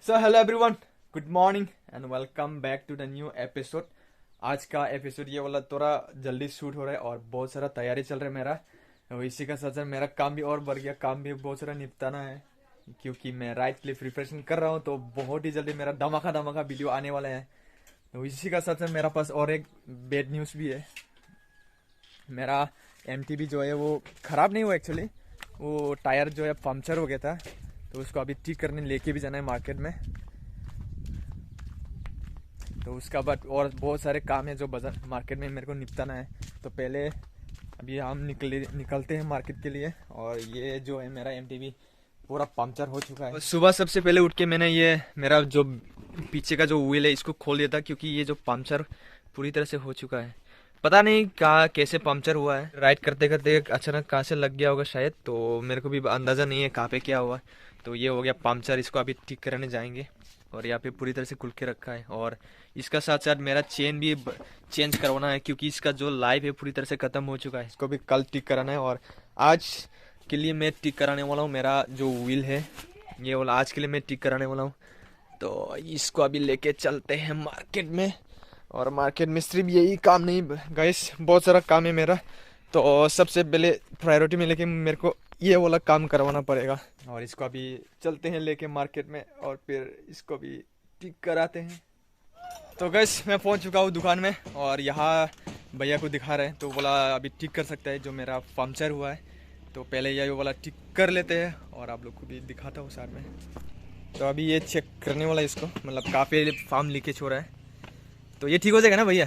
So hello everyone, good morning and welcome back to the new episode. आज का episode ये वाला थोड़ा जल्दी शूट हो रहा है और बहुत सारा तैयारी चल रहा है मेरा। और इसी का साथ साथ मेरा काम भी और बढ़ गया, काम भी बहुत सारा निपटाना है क्योंकि मैं राइट के लिए प्रिपरेशन कर रहा हूँ। तो बहुत ही जल्दी मेरा धमाका धमाका वीडियो आने वाला है। तो इसी का साथ साथ मेरा पास और एक बैड न्यूज़ भी है। मेरा एमटीबी जो है वो ख़राब नहीं हुआ एक्चुअली, वो टायर जो है पंक्चर हो गया था, तो उसको अभी ठीक करने लेके भी जाना है मार्केट में। तो उसका बाद और बहुत सारे काम है जो बाजार मार्केट में मेरे को निपटाना है। तो पहले अभी हम निकलते हैं मार्केट के लिए। और ये जो है मेरा एमटीबी पूरा पंक्चर हो चुका है। सुबह सबसे पहले उठ के मैंने ये मेरा जो पीछे का जो व्हील है इसको खोल दिया था क्योंकि ये जो पंक्चर पूरी तरह से हो चुका है। पता नहीं कहाँ कैसे पंक्चर हुआ है, राइड करते करते अचानक कहाँ से लग गया होगा शायद, तो मेरे को भी अंदाज़ा नहीं है कहाँ पे क्या हुआ। तो ये हो गया पंक्चर, इसको अभी ठीक कराने जाएंगे। और यहाँ पे पूरी तरह से खुल के रखा है। और इसका साथ साथ मेरा चेन भी चेंज करवाना है क्योंकि इसका जो लाइफ है पूरी तरह से ख़त्म हो चुका है। इसको भी कल ठीक कराना है और आज के लिए मैं ठीक कराने वाला हूँ। मेरा जो व्हील है ये वाला आज के लिए मैं ठीक कराने वाला हूँ। तो इसको अभी लेके चलते हैं मार्केट में। और मार्केट में सिर्फ यही काम नहीं गाइस, बहुत सारा काम है मेरा। तो सबसे पहले प्रायोरिटी में लेके मेरे को ये वाला काम करवाना पड़ेगा। और इसको अभी चलते हैं लेके मार्केट में और फिर इसको भी ठीक कराते हैं। तो गाइस मैं पहुंच चुका हूँ दुकान में और यहाँ भैया को दिखा रहे हैं, तो बोला अभी ठीक कर सकता है जो मेरा पंक्चर हुआ है। तो पहले ये वाला ठीक कर लेते हैं और आप लोग को भी दिखाता हूँ साथ में। तो अभी ये चेक करने वाला है इसको, मतलब काफ़ी फार्म लीकेज हो रहा है। तो ये ठीक हो जाएगा ना भैया?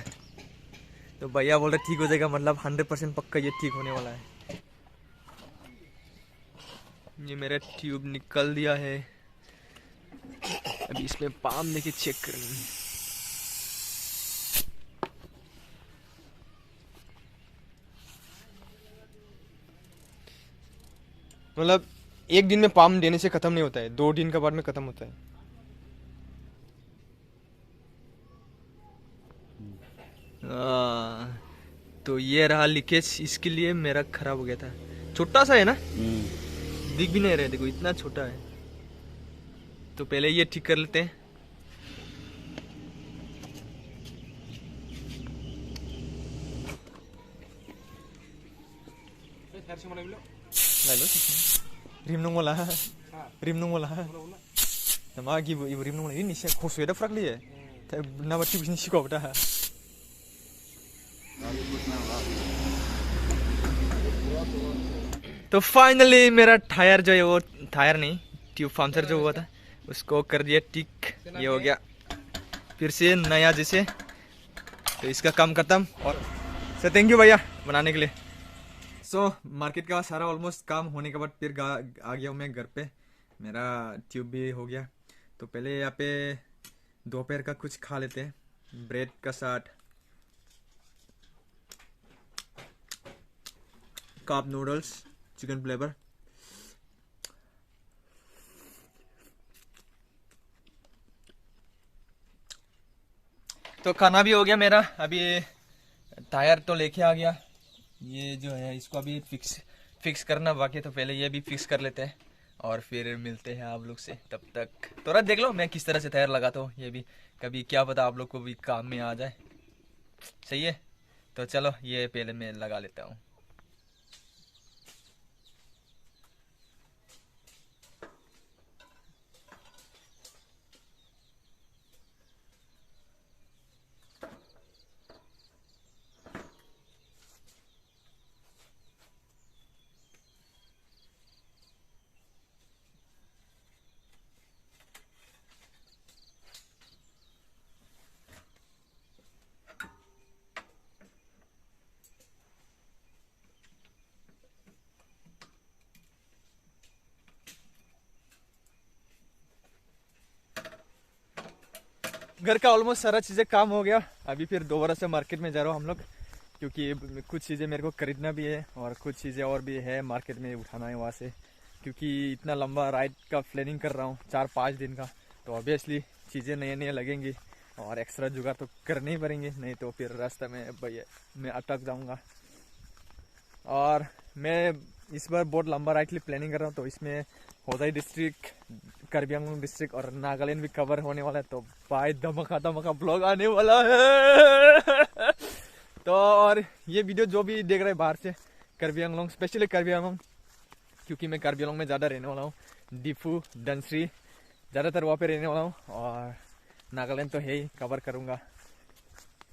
तो भैया बोल रहे ठीक हो जाएगा, मतलब 100% पक्का ये ठीक होने वाला है। ये मेरा ट्यूब निकल दिया है, अभी इसमें पाम लेके चेक करेंगे। मतलब एक दिन में पाम देने से खत्म नहीं होता है, 2 दिन के बाद में खत्म होता है। तो ये रहा लीकेज, इसके लिए मेरा खराब हो गया था। छोटा सा है ना, दिख भी नहीं रहे, देखो इतना छोटा है। तो पहले ये ठीक कर लेते हैं। rimnung wala rimnung wala nama gibu ibu rimnung wala ini sih khusus ada frak dia tapi nama tiba sini sih kau dah। तो फाइनली मेरा टायर जो है वो टायर नहीं ट्यूब पंक्चर जो हुआ था उसको कर दिया ठीक, ये हो गया फिर से नया जैसे। तो इसका काम खत्म और सर थैंक यू भैया बनाने के लिए। सो मार्केट का सारा ऑलमोस्ट काम होने के बाद फिर आ गया हूँ मैं घर पे। मेरा ट्यूब भी हो गया। तो पहले यहाँ पे दोपहर का कुछ खा लेते हैं, ब्रेड का साथ कप नूडल्स चिकन फ्लेवर। तो खाना भी हो गया मेरा, अभी टायर तो लेके आ गया। ये जो है इसको अभी फिक्स करना बाकी है, तो पहले ये भी फिक्स कर लेते हैं और फिर मिलते हैं आप लोग से। तब तक थोड़ा देख लो मैं किस तरह से टायर लगाता हूँ, ये भी कभी क्या पता आप लोग को भी काम में आ जाए। सही है, तो चलो ये पहले मैं लगा लेता हूँ। घर का ऑलमोस्ट सारा चीज़ें काम हो गया। अभी फिर दोबारा से मार्केट में जा रहा हूँ हम लोग, क्योंकि कुछ चीज़ें मेरे को खरीदना भी है और कुछ चीज़ें और भी है मार्केट में उठाना है वहाँ से। क्योंकि इतना लंबा राइड का प्लानिंग कर रहा हूँ 4-5 दिन का, तो ऑब्वियसली चीज़ें नए नए लगेंगी और एक्स्ट्रा जुगाड़ तो करने ही पड़ेंगे, नहीं तो फिर रास्ते में भैया मैं अटक जाऊँगा। और मैं इस बार बहुत लंबा राइड के लिए प्लानिंग कर रहा हूँ, तो इसमें होजाई डिस्ट्रिक्ट, कार्बी आंगलोंग डिस्ट्रिक्ट और नागालैंड भी कवर होने वाला है। तो भाई धमाका धमाका ब्लॉग आने वाला है। तो और ये वीडियो जो भी देख रहे हैं बाहर से कार्बी आंगलोंग, स्पेशली कार्बी आंगलोंग, क्योंकि मैं कार्बी आंगलोंग में ज़्यादा रहने वाला हूँ। डिफू, डंसरी ज़्यादातर वहाँ पे रहने वाला हूँ और नागालैंड तो है ही, कवर करूँगा।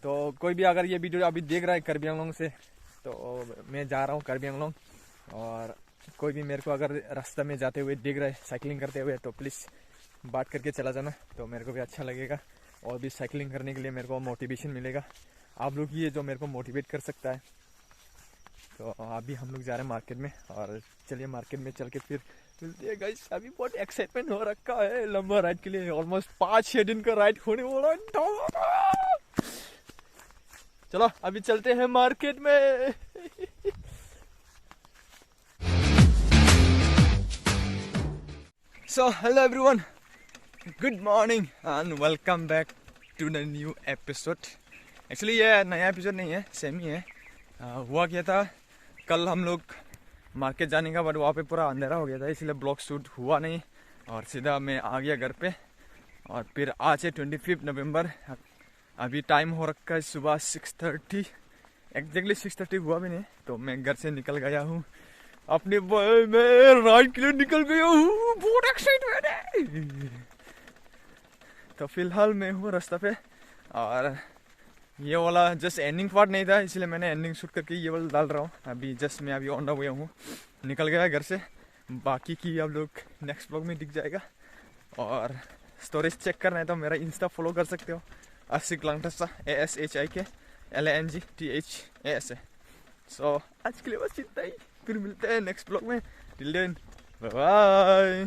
तो कोई भी अगर ये वीडियो अभी देख रहा है कार्बी आंगलोंग से, तो मैं जा रहा हूँ कार्बी आंगलोंग। और कोई भी मेरे को अगर रास्ते में जाते हुए देख रहा है साइकिलिंग करते हुए, तो प्लीज़ बात करके चला जाना, तो मेरे को भी अच्छा लगेगा और भी साइकिलिंग करने के लिए मेरे को मोटिवेशन मिलेगा। आप लोग ही है जो मेरे को मोटिवेट कर सकता है। तो अभी हम लोग जा रहे हैं मार्केट में, और चलिए मार्केट में चल के फिर मिलते हैं गाइस। अभी बहुत एक्साइटमेंट हो रखा है लंबा राइड के लिए, ऑलमोस्ट 5-6 दिन का राइड होने वाला है। चलो अभी चलते हैं मार्केट में। So hello everyone, good morning and welcome back to the new episode. Actually ये नया एपिसोड नहीं है, सेम ही है। हुआ क्या था, कल हम लोग मार्केट जाने का, बट वहाँ पे पूरा अंधेरा हो गया था, इसलिए ब्लॉग शूट हुआ नहीं और सीधा मैं आ गया घर पे। और फिर आज है 25 नवंबर, अभी टाइम हो रखा है सुबह 6:30, एग्जैक्टली 6:30 हुआ भी नहीं। तो मैं घर से निकल गया हूँ अपने मैं राइड के लिए निकल गया हूँ, बहुत एक्साइटमेंट है। तो फिलहाल मैं हूँ रास्ता पे, और ये वाला जस्ट एंडिंग पार्ट नहीं था, इसलिए मैंने एंडिंग शूट करके ये वाला डाल रहा हूँ। अभी जस्ट मैं अभी ऑन द वे हूँ, निकल गया घर से। बाकी की आप लोग नेक्स्ट ब्लॉग में दिख जाएगा। और स्टोरेज चेक करना है तो मेरा इंस्टा फॉलो कर सकते हो, आशिक लांगटसा, ASHIKLANGTHASA। सो आज के लिए बस इतना ही, फिर मिलते हैं नेक्स्ट ब्लॉग में। Till then bye bye.